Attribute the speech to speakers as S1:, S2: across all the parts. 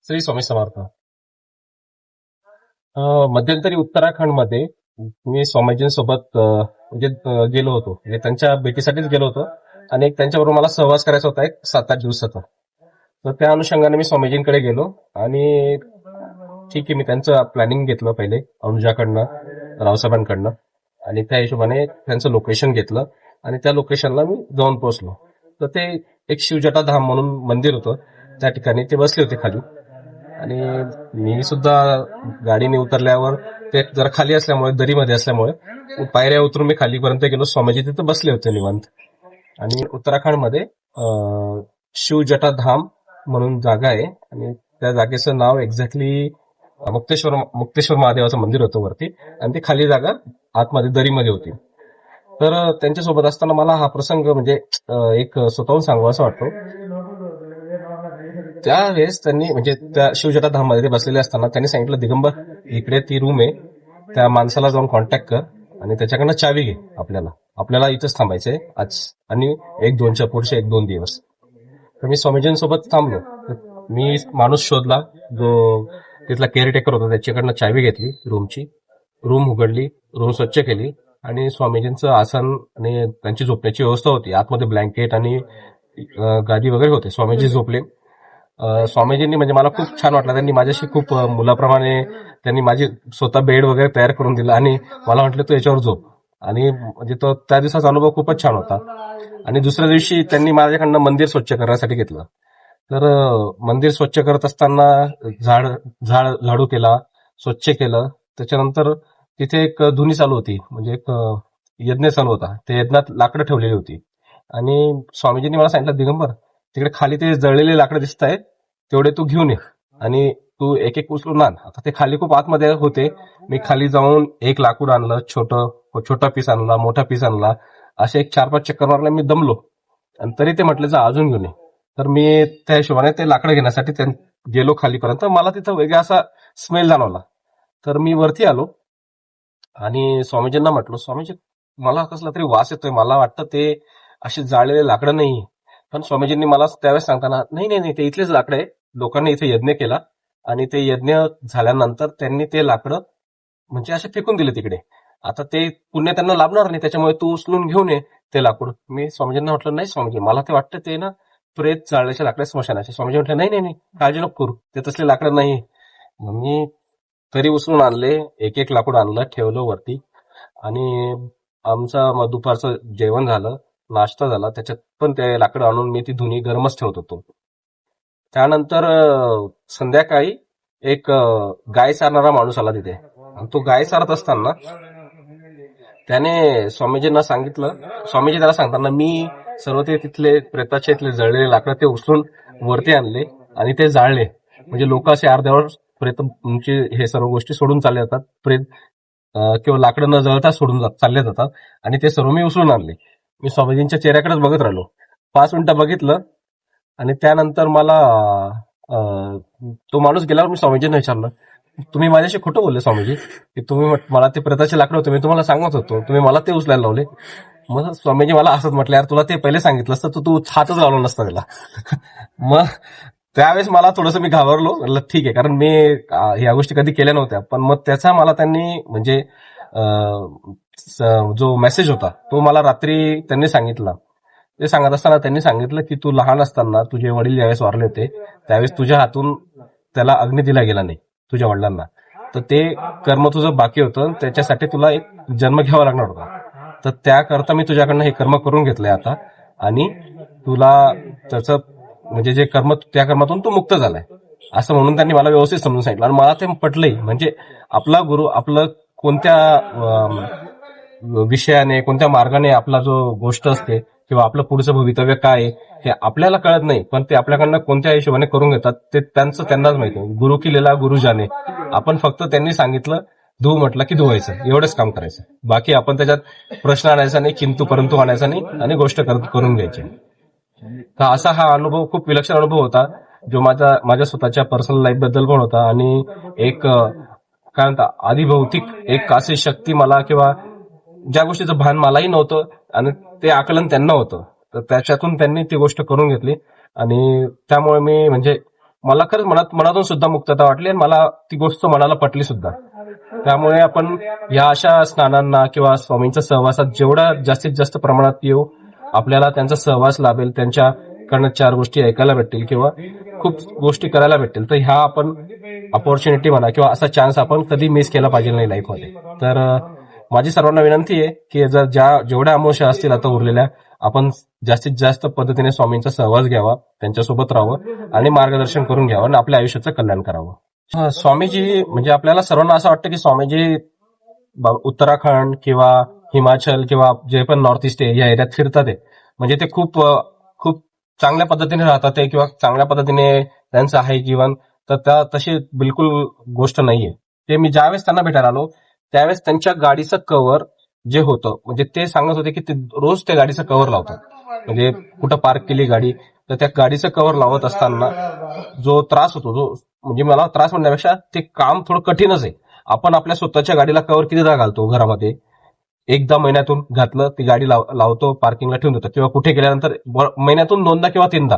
S1: श्री स्वामी समर्थ. मध्यंतरी उत्तराखंडमध्ये मी स्वामीजींसोबत गेलो होतो. म्हणजे त्यांच्या भेटीसाठीच गेलो होतो आणि एक त्यांच्याबरोबर मला सहवास करायचा होता एक 7-8 दिवसाचा. तर त्या अनुषंगाने मी स्वामीजींकडे गेलो आणि ठीक आहे, मी त्यांचं प्लॅनिंग घेतलं पहिले अनुजाकडनं, रावसाहेबांकडनं, आणि त्या हिशोबाने त्यांचं लोकेशन घेतलं आणि त्या लोकेशनला मी जाऊन पोहोचलो. तर ते एक शिवजटा धाम म्हणून मंदिर होतं. त्या ठिकाणी ते बसले होते खाली आणि मी सुद्धा गाडीने उतरल्यावर ते जरा खाली असल्यामुळे, दरीमध्ये असल्यामुळे पायऱ्या उतरून मी खालीपर्यंत गेलो. स्वामीजी तिथे बसले होते निवांत. आणि उत्तराखंडमध्ये शिवजटा धाम म्हणून जागा आहे आणि त्या जागेचं नाव एक्झॅक्टली मुक्तेश्वर महादेवाचं मंदिर होतं वरती, आणि ती खाली जागा आतमध्ये दरीमध्ये होती. तर त्यांच्यासोबत असताना मला हा प्रसंग म्हणजे एक स्वतःहून सांगावा असं वाटतो. त्यावेळेस त्यांनी म्हणजे त्या शिवजटा धाम मध्ये बसलेले असताना त्यांनी सांगितलं, दिगंबर इकडे ती रूम आहे, त्या माणसाला जाऊन कॉन्टॅक्ट कर आणि त्याच्याकडनं चावी घे. आपल्याला इथंच थांबायचंय आज आणि 1-2च्या पुढचे 1-2 दिवस. तर मी स्वामीजींसोबत थांबलो. मी माणूस शोधला जो तिथला केअरटेकर होता, त्याच्याकडनं चावी घेतली रूमची. रूम उघडली, रूम स्वच्छ केली आणि स्वामीजींचं आसन आणि त्यांची झोपण्याची व्यवस्था होती. आतमध्ये ब्लँकेट आणि गादी वगैरे होते. स्वामीजी झोपले. स्वामीजींनी म्हणजे मला खूप छान वाटलं. त्यांनी माझ्याशी खूप मुलाप्रमाणे त्यांनी माझी स्वतः बेड वगैरे तयार करून दिला आणि मला म्हटलं तू याच्यावर झोप. आणि म्हणजे तो त्या दिवसाचा अनुभव खूपच छान होता. आणि दुसऱ्या दिवशी त्यांनी माझ्याकडनं मंदिर स्वच्छ करण्यासाठी घेतलं. तर मंदिर स्वच्छ करत असताना झाडू केला, स्वच्छ केलं. त्याच्यानंतर तिथे एक धुनी चालू होती, म्हणजे एक यज्ञ चालू होता. त्या यज्ञात लाकडं ठेवलेली होती आणि स्वामीजींनी मला सांगितलं, दिगंबर तिकडे खाली ते जळलेले लाकडं दिसत आहेत, तेवढे तू घेऊन ये आणि तू एक एक उचलून आण. आता ते खाली खूप आतमध्ये होते. मी खाली जाऊन एक लाकूड आणलं, छोटा पीस आणला, मोठा पीस आणला. असे एक 4-5 चक्कर मारले. मी दमलो आणि तरी ते म्हटले जा अजून घेऊन ये. तर मी त्या हिशोबाने ते लाकडं घेण्यासाठी गेलो खालीपर्यंत. मला तिथं वेगळा असा स्मेल जाणवला. तर मी वरती आलो आणि स्वामीजींना म्हटलं, स्वामीजी मला कसला तरी वास येतोय, मला वाटतं ते असे जाळलेले लाकडं नाही. पण स्वामीजींनी मला त्यावेळेस सांगताना, नाही नाही नाही, ते इथलेच लाकडं आहे. लोकांनी इथे यज्ञ केला आणि ते यज्ञ झाल्यानंतर त्यांनी ते लाकडं म्हणजे असे फेकून दिले तिकडे. आता ते पुण्य त्यांना लाभणार नाही, त्याच्यामुळे तू उचलून घेऊन ये ते लाकूड. मी स्वामीजींना म्हटलं, नाही स्वामीजी, मला ते वाटतं ते ना प्रेत जाळल्याचे लाकडं स्मशानाचे. स्वामीजी म्हटलं, नाही नाही नाही, काळजी नको करू, ते तसले लाकडं नाही. मग मी तरी उचलून आणले, एक एक लाकूड आणलं, ठेवलं वरती आणि आमचं दुपारचं जेवण झालं, नाश्ता झाला. त्याच्यात पण ते लाकडं आणून मी ती धुनी गरमच ठेवत होतो. त्यानंतर संध्याकाळी एक गाय चारणारा माणूस आला तिथे. आणि तो गाय चारत असताना त्याने स्वामीजींना सांगितलं, स्वामीजी त्याला सांगताना मी सर्व ते तिथले प्रेताचे इथले जळलेले लाकडं ते उचलून वरती आणले आणि ते जाळले. म्हणजे लोक असे अर्ध्यावर प्रेतांची हे सर्व गोष्टी सोडून चालले जातात. प्रेत किंवा लाकडं न जळता सोडून चालले जातात आणि ते सर्व मी उचलून आणले. मी स्वामीजींच्या चेहऱ्याकडेच बघत राहिलो. 5 मिनिटं बघितलं आणि त्यानंतर मला तो माणूस गेल्यावर मी स्वामीजींना विचारलं, तुम्ही माझ्याशी खोटं बोलले स्वामीजी, की तुम्ही मला ते प्रेताचे लाकडं होते, मी तुम्हाला सांगत होतो, तुम्ही मला ते उचलायला लावले. मग स्वामीजी मला असंच म्हटलं, यार तुला ते पहिले सांगितलं असतं तर तू हातच लावला नसता त्याला. मग त्यावेळेस मला थोडंसं मी घाबरलो. म्हटलं ठीक आहे, कारण मी ह्या गोष्टी कधी केल्या नव्हत्या. पण मग त्याचा मला त्यांनी म्हणजे जो मेसेज होता तो मला रात्री त्यांनी सांगितला. ते सांगत असताना त्यांनी सांगितलं की तू लहान असताना तुझे वडील ज्यावेळेस वारले होते त्यावेळेस तुझ्या हातून त्याला अग्नी दिला गेला नाही, तुझ्या वडिलांना. तर ते कर्म तुझं बाकी होतं, त्याच्यासाठी तुला एक जन्म घ्यावा लागणार होता. तर त्याकरता मी तुझ्याकडनं हे कर्म करून घेतलंय आता आणि तुला त्याचं म्हणजे जे कर्म, त्या कर्मातून तू मुक्त झालाय, असं म्हणून त्यांनी मला व्यवस्थित समजून सांगितलं. आणि मला ते पटलंही. म्हणजे आपला गुरु आपलं कोणत्या विषयाने, कोणत्या मार्गाने आपला जो गोष्ट असते किंवा आपलं पुढचं भवितव्य काय आहे हे आपल्याला कळत नाही, पण ते आपल्याकडनं कोणत्या हिशोबाने करून घेतात ते त्यांनाच माहिती. गुरु की लीला गुरु जाने. आपण फक्त त्यांनी सांगितलं धुव म्हटलं की धुवायचं, एवढंच काम करायचं. बाकी आपण त्याच्यात प्रश्न आणायचा नाही, किंतु परंतु आणायचा नाही आणि गोष्ट करून घ्यायची. तर असा हा अनुभव खूप विलक्षण अनुभव होता, जो माझ्या स्वतःच्या पर्सनल लाईफ बद्दल पण होता. आणि एक काय म्हणता आदिभौतिक एक अशी शक्ती मला, किंवा ज्या गोष्टीचं भान मलाही नव्हतं आणि ते आकलन त्यांना होतं, तर त्याच्यातून त्यांनी ती गोष्ट करून घेतली. आणि त्यामुळे मी म्हणजे मला खरंच मनातून सुद्धा मुक्तता वाटली आणि मला ती गोष्ट मनाला पटली सुद्धा. त्यामुळे आपण या अशा स्नानांना किंवा स्वामींच्या सहवासात जेवढा जास्तीत जास्त प्रमाणात येऊ, आपल्याला त्यांचा सहवास लाभेल, त्यांच्याकडनं 4 गोष्टी ऐकायला भेटतील किंवा खूप गोष्टी करायला भेटतील. तर ह्या आपण ऑपॉर्च्युनिटी म्हणा किंवा असा चान्स आपण कधी मिस केला पाहिजे नाही लाईफमध्ये. तर माझी सर्वांना विनंती आहे की जर जेवढ्या अमावस्या असतील आता उरलेल्या, आपण जास्तीत जास्त पद्धतीने स्वामींचा सहवास घ्यावा, त्यांच्यासोबत राहावं आणि मार्गदर्शन करून घ्यावं आणि आपल्या आयुष्याचं कल्याण करावं. स्वामीजी म्हणजे आपल्याला सर्वांना असं वाटतं की स्वामीजी उत्तराखंड किंवा हिमाचल किंवा जे पण नॉर्थ ईस्ट या एरियात फिरतात आहे, म्हणजे ते खूप खूप चांगल्या पद्धतीने राहतात आहे किंवा चांगल्या पद्धतीने त्यांचं आहे जीवन. तर त्या तशी बिलकुल गोष्ट नाहीये. ते मी ज्यावेळेस त्यांना भेटायला आलो त्यावेळेस त्यांच्या गाडीचं कव्हर जे होतं, म्हणजे ते सांगत होते की ते रोज त्या गाडीचं कव्हर लावतात. म्हणजे कुठं पार्क केली गाडी तर त्या गाडीचं कव्हर लावत असताना जो त्रास होतो, जो म्हणजे मला त्रास म्हणण्यापेक्षा ते काम थोडं कठीणच आहे. आपण आपल्या स्वतःच्या गाडीला कव्हर कितीदा घालतो घरामध्ये? एकदा महिन्यातून घातलं, ती गाडी लावतो, पार्किंगला ठेवून देतो किंवा कुठे गेल्यानंतर महिन्यातून 2दा किंवा 3दा.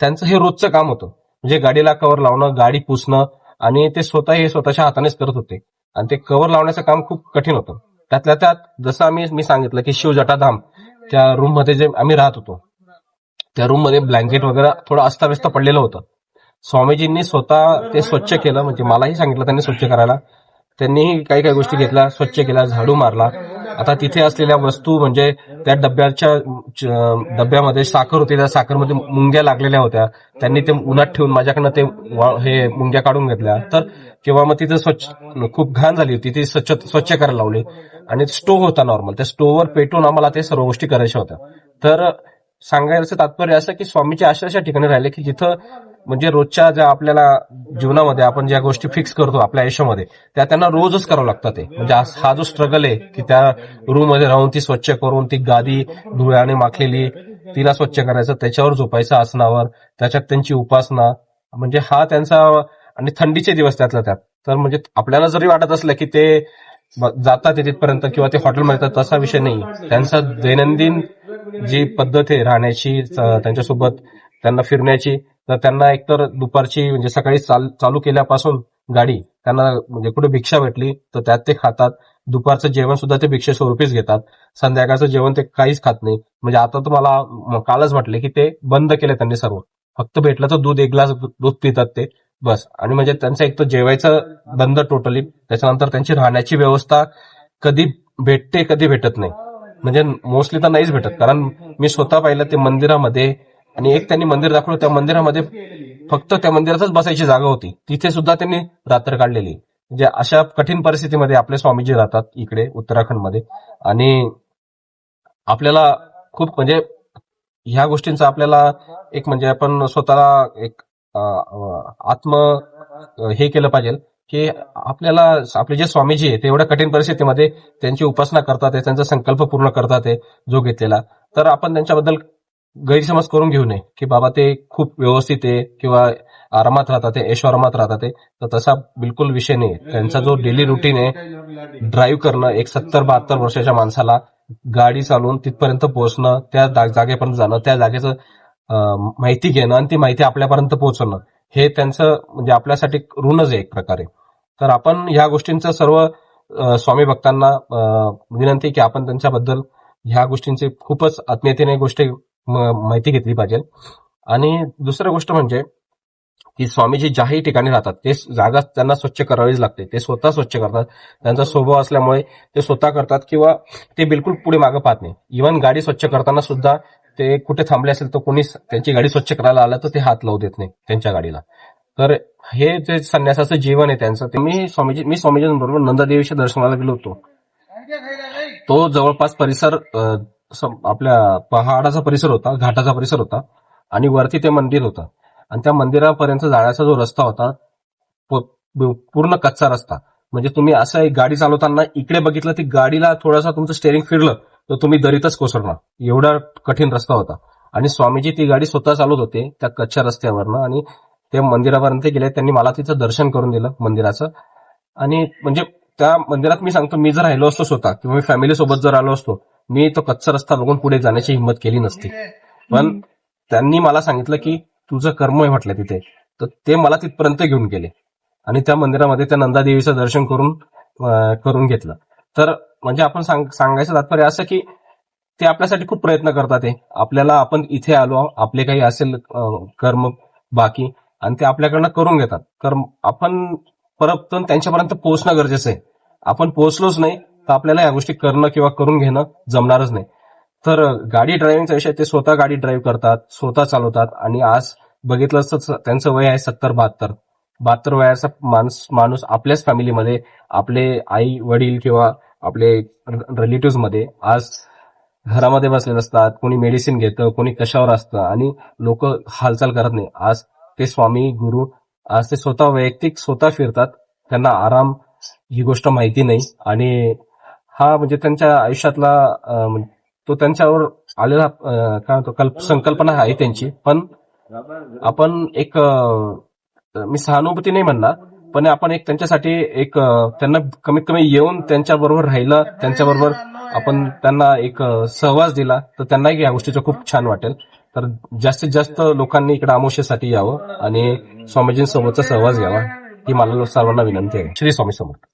S1: त्यांचं हे रोजचं काम होतं, म्हणजे गाडीला कव्हर लावणं, गाडी पुसणं, आणि ते स्वतः हे स्वतःच्या हातानेच करत होते. आणि ते कव्हर लावण्याचं काम खूप कठीण होतं. त्यातल्या त्यात जसं मी सांगितलं की शिव जटाधाम, त्या रूम मध्ये जे आम्ही राहत होतो त्या रूम मध्ये ब्लँकेट वगैरे थोडं अस्ताव्यस्त पडलेलं होतं. स्वामीजींनी स्वतः ते स्वच्छ केलं, म्हणजे मलाही सांगितलं त्यांनी स्वच्छ करायला. त्यांनीही काही काही गोष्टी घेतल्या, स्वच्छ केल्या, झाडू मारला. आता तिथे असलेल्या वस्तू म्हणजे त्या डब्यामध्ये साखर होती, त्या साखरमध्ये मुंग्या लागलेल्या होत्या. त्यांनी ते उन्हात ठेवून माझ्याकडनं ते हे मुंग्या काढून घेतल्या. तर किंवा मग तिथे खूप घाण झाली होती, ती स्वच्छ करायला लावली. आणि स्टोव्ह होता नॉर्मल, त्या स्टोव्हवर पेटून आम्हाला ते सर्व गोष्टी करायच्या होत्या. तर सांगायचं तात्पर्य असं की स्वामीचे अशा ठिकाणी राहिले की जिथं म्हणजे रोजच्या ज्या आपल्याला जीवनामध्ये आपण ज्या गोष्टी फिक्स करतो आपल्या आयुष्यामध्ये, त्या त्यांना रोजच करावं लागतात. ते म्हणजे हा जो स्ट्रगल आहे की त्या रूम मध्ये राहून ती स्वच्छ करून, ती गादी धुळ्याने माखलेली तिला स्वच्छ करायचं, त्याच्यावर झोपायचं आसनावर, त्याच्यात त्यांची उपासना, म्हणजे हा त्यांचा. आणि थंडीचे दिवस त्यातल्या त्यात. तर म्हणजे आपल्याला जरी वाटत असलं की ते जातात तिथपर्यंत किंवा ते हॉटेलमध्ये, तर तसा विषय नाही. त्यांचा दैनंदिन जी पद्धत आहे राहण्याची, त्यांच्यासोबत त्यांना फिरण्याची, तर त्यांना एकतर दुपारची म्हणजे सकाळी चालू केल्यापासून गाडी त्यांना म्हणजे कुठे भिक्षा भेटली तर त्यात ते खातात. दुपारचं जेवण सुद्धा ते भिक्षे स्वरूपीच घेतात. संध्याकाळचं जेवण ते काहीच खात नाही. म्हणजे आता तुम्हाला कालच म्हटले की ते बंद केले त्यांनी सर्व. फक्त भेटलं तर दूध, 1 ग्लास दूध पितात ते बस. आणि म्हणजे त्यांचं एक तर जेवायचं बंद टोटली. त्याच्यानंतर त्यांची राहण्याची व्यवस्था कधी भेटते कधी भेटत नाही, म्हणजे मोस्टली तर नाहीच भेटत. कारण मी स्वतः पाहिलं ते मंदिरामध्ये, आणि एक त्यांनी मंदिर दाखवलं, त्या मंदिरामध्ये फक्त त्या मंदिरातच बसायची जागा होती, तिथे सुद्धा त्यांनी रात्र काढलेली. म्हणजे अशा कठीण परिस्थितीमध्ये आपले स्वामीजी राहतात इकडे उत्तराखंडमध्ये. आणि आपल्याला खूप म्हणजे ह्या गोष्टींचा आपल्याला एक म्हणजे आपण स्वतःला एक आत्म हे केलं पाहिजे की आपल्याला आपले जे स्वामीजी आहे ते एवढ्या कठीण परिस्थितीमध्ये त्यांची उपासना करतात, त्यांचा संकल्प पूर्ण करतात जो घेतलेला. तर आपण त्यांच्याबद्दल गैरसमज करून घेऊ नये की बाबा ते खूप व्यवस्थित आहे किंवा आरामात राहतात, ऐशोआरामात राहतात. तर तसा बिलकुल विषय नाही. त्यांचा जो डेली रुटीन आहे, ड्राईव्ह करणं, एक 70-72 वर्षाच्या माणसाला गाडी चालवून तिथपर्यंत पोहोचणं, त्या जागेपर्यंत जाणं, त्या जागेचं माहिती घेणं आणि ती माहिती आपल्यापर्यंत पोहोचवणं, हे त्यांचं म्हणजे आपल्यासाठी ऋणच आहे एक प्रकारे. तर आपण ह्या गोष्टींचं सर्व स्वामी भक्तांना विनंती की आपण त्यांच्याबद्दल ह्या गोष्टींची खूपच आत्मीयतेने गोष्टी माहिती घेतली पाहिजे. आणि दुसरी गोष्ट म्हणजे की स्वामीजी ज्याही ठिकाणी राहतात ते जागा त्यांना स्वच्छ करावीच लागते. ते स्वतः स्वच्छ करतात. त्यांचा स्वभाव असल्यामुळे ते स्वतः करतात किंवा ते बिलकुल पुढे मागं पाहत नाही. इव्हन गाडी स्वच्छ करताना सुद्धा ते कुठे थांबले असेल तर कोणी त्यांची गाडी स्वच्छ करायला आलं तर ते हात लावू देत नाही त्यांच्या गाडीला. तर हे जे संन्यासाचं जीवन आहे त्यांचं, ते मी स्वामीजींबरोबर नंदादेवीच्या दर्शनाला गेलो होतो. तो जवळपास परिसर आपल्या पहाडाचा परिसर होता, घाटाचा परिसर होता, आणि वरती ते मंदिर होतं. आणि त्या मंदिरापर्यंत जाण्याचा जो रस्ता होता पूर्ण कच्चा रस्ता. म्हणजे तुम्ही असं एक गाडी चालवताना इकडे बघितलं ती गाडीला थोडासा तुमचं स्टेअरिंग फिरलं तर तुम्ही दरीतच कोसळणार, एवढा कठीण रस्ता होता. आणि स्वामीजी ती गाडी स्वतः चालवत होते त्या कच्च्या रस्त्यावरनं, आणि ते मंदिरापर्यंत गेले. त्यांनी मला तिचं दर्शन करून दिलं मंदिराचं. आणि म्हणजे त्या मंदिरात मी सांगतो, मी जर राहिलो असतो स्वतः किंवा मी फॅमिली सोबत जर आलो असतो, मी तो कच्चा रस्ता बघून पुढे जाण्याची हिंमत केली नसती. पण त्यांनी मला सांगितलं की तुझं कर्म आहे म्हटलं तिथे, तर ते मला तिथपर्यंत घेऊन गेले आणि त्या मंदिरामध्ये त्या नंदादेवीचं दर्शन करून घेतलं. तर म्हणजे आपण सांगायचं तात्पर्य असं की ते आपल्यासाठी खूप प्रयत्न करतात. ते आपल्याला, आपण इथे आलो, आपले काही असेल कर्म बाकी, आणि ते आपल्याकडनं करून घेतात. तर आपण परत त्यांच्यापर्यंत पोहोचणं गरजेचं आहे. आपण पोहोचलोच नाही तर आपल्याला या गोष्टी करणं किंवा करून घेणं जमणारच नाही. तर गाडी ड्रायव्हिंगचा विषय, ते स्वतः गाडी ड्राईव्ह करतात, स्वतः चालवतात, आणि आज बघितलं तर त्यांचं वय आहे 70-72 वयाचा माणूस आपल्याच फॅमिलीमध्ये, आपले आई वडील किंवा आपले रिलेटिव्ह मध्ये आज घरामध्ये बसलेले असतात. कोणी मेडिसिन घेतं, कोणी कशावर असतं, आणि लोक हालचाल करत नाही. आज ते स्वामी गुरु, आज ते स्वतः वैयक्तिक स्वतः फिरतात. त्यांना आराम ही गोष्ट माहिती नाही, आणि हा म्हणजे त्यांच्या आयुष्यातला तो त्यांच्यावर आलेला काय म्हणतो संकल्पना आहे त्यांची. पण आपण एक मी सहानुभूती नाही म्हणणार, पण आपण एक त्यांच्यासाठी एक त्यांना कमीत कमी येऊन त्यांच्या बरोबर राहिलं, त्यांच्याबरोबर आपण त्यांना एक सहवास दिला, तर त्यांनाही या गोष्टीचं खूप छान वाटेल. तर जास्तीत जास्त लोकांनी इकडे अमावस्येसाठी यावं आणि स्वामीजींसोबतचा सहवास घ्यावा, ही मला सर्वांना विनंती आहे. श्री स्वामी समर्थ.